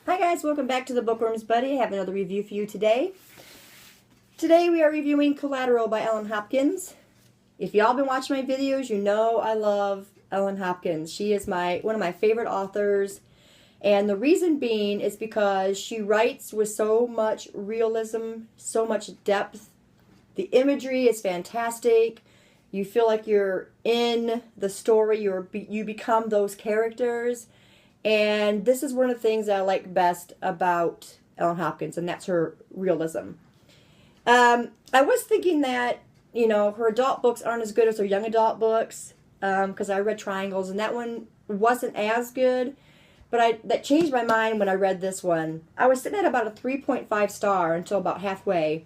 Hi guys, welcome back to the Bookworms Buddy. I have another review for you today. Today we are reviewing Collateral by Hopkins. If y'all been watching my videos, you know I love Hopkins. She is one of my favorite authors, and the reason being is because she writes with so much realism, so much depth. The imagery is fantastic. You feel like you're in the story. You become those characters. And this is one of the things that I like best about Hopkins, and that's her realism. I was thinking that, her adult books aren't as good as her young adult books, because I read Triangles, and that one wasn't as good. But that changed my mind when I read this one. I was sitting at about a 3.5 star until about halfway,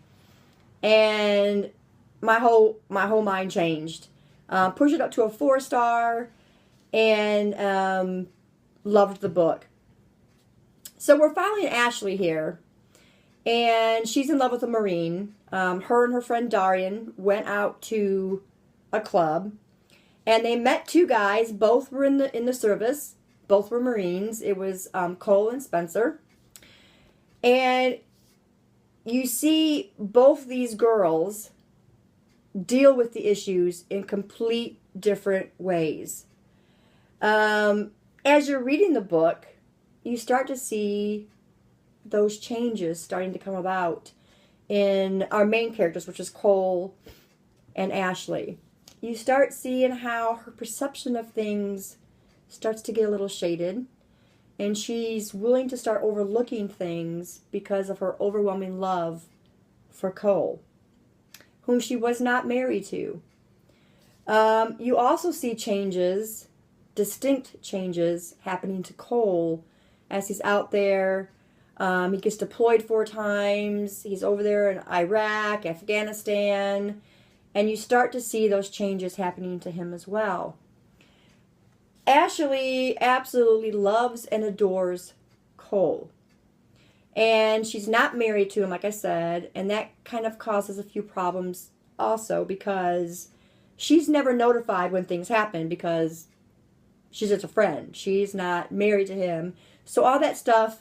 and my whole mind changed. Pushed it up to a 4 star, and loved the book. So we're following Ashley here, and she's in love with a Marine. Her and her friend Darian went out to a club, and they met two guys. Both were in the service. Both were Marines. It was Cole and Spencer. And you see both these girls deal with the issues in complete different ways. As you're reading the book, you start to see those changes starting to come about in our main characters, which is Cole and Ashley. You start seeing how her perception of things starts to get a little shaded, and she's willing to start overlooking things because of her overwhelming love for Cole, whom she was not married to. You also see distinct changes happening to Cole as he's out there. He gets deployed 4 times. He's over there in Iraq, Afghanistan, and you start to see those changes happening to him as well. Ashley absolutely loves and adores Cole, and she's not married to him, like I said, and that kind of causes a few problems also because she's never notified when things happen because she's just a friend. She's not married to him. So all that stuff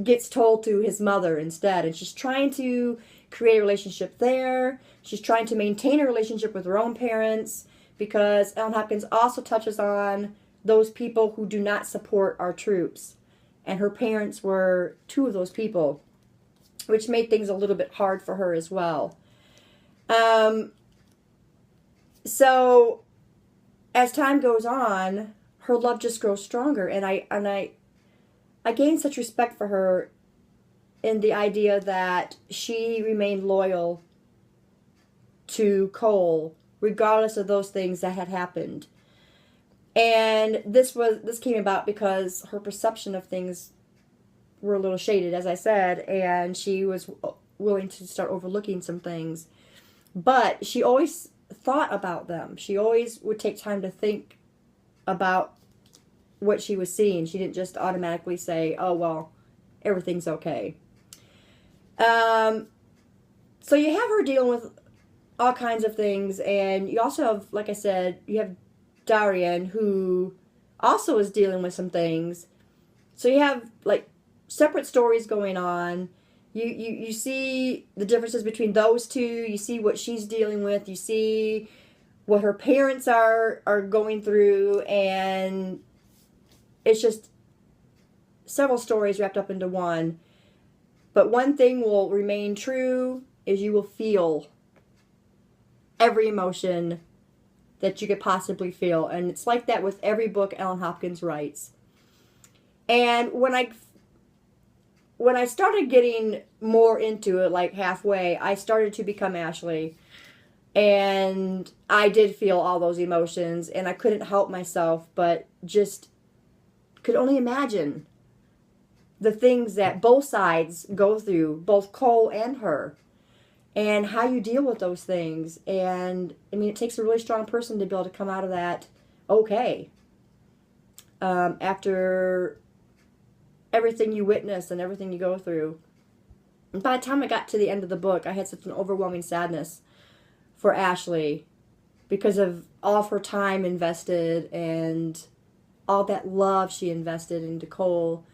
gets told to his mother instead. And she's trying to create a relationship there. She's trying to maintain a relationship with her own parents because Ellen Hopkins also touches on those people who do not support our troops. And her parents were 2 of those people, which made things a little bit hard for her as well. So as time goes on, her love just grows stronger, and I gained such respect for her in the idea that she remained loyal to Cole regardless of those things that had happened. And this came about because her perception of things were a little shaded, as I said, and she was willing to start overlooking some things. But she always thought about them. She always would take time to think about what she was seeing. She didn't just automatically say, oh, well, everything's okay. So you have her dealing with all kinds of things, and you also have, like I said, you have Darian, who also is dealing with some things. So you have, like, separate stories going on. You see the differences between those two. You see what she's dealing with. You see what her parents are going through. And it's just several stories wrapped up into one. But one thing will remain true is you will feel every emotion that you could possibly feel. And it's like that with every book Ellen Hopkins writes. And when I started getting more into it, like halfway, I started to become Ashley. And I did feel all those emotions, and I couldn't help myself, but just could only imagine the things that both sides go through, both Cole and her, and how you deal with those things. And, I mean, it takes a really strong person to be able to come out of that okay. After everything you witness and everything you go through. And by the time I got to the end of the book, I had such an overwhelming sadness for Ashley because of all of her time invested and all that love she invested into Cole.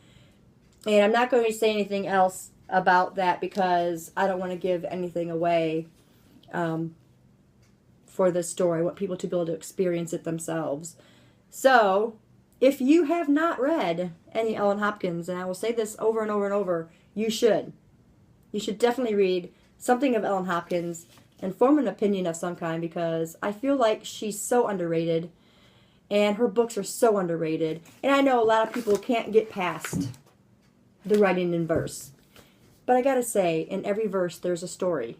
And I'm not going to say anything else about that because I don't want to give anything away for this story. I want people to be able to experience it themselves. So, if you have not read any Ellen Hopkins, and I will say this over and over and over, you should. You should definitely read something of Ellen Hopkins and form an opinion of some kind, because I feel like she's so underrated and her books are so underrated. And I know a lot of people can't get past the writing in verse. But I gotta say, in every verse there's a story.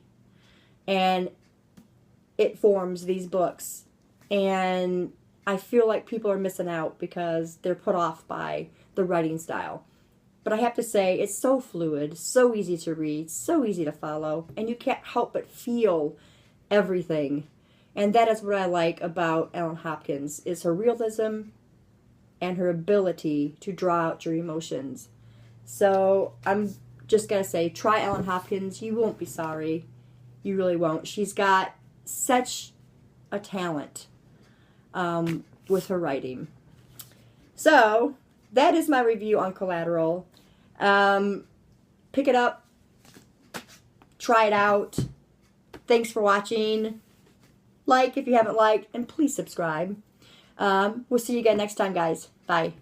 And it forms these books. And I feel like people are missing out because they're put off by the writing style. But I have to say, it's so fluid, so easy to read, so easy to follow, and you can't help but feel everything. And that is what I like about Ellen Hopkins, is her realism and her ability to draw out your emotions. So I'm just going to say, try Ellen Hopkins. You won't be sorry. You really won't. She's got such a talent with her writing. So that is my review on Collateral. Pick it up. Try it out. Thanks for watching. Like if you haven't liked, and please subscribe. We'll see you again next time, guys. Bye.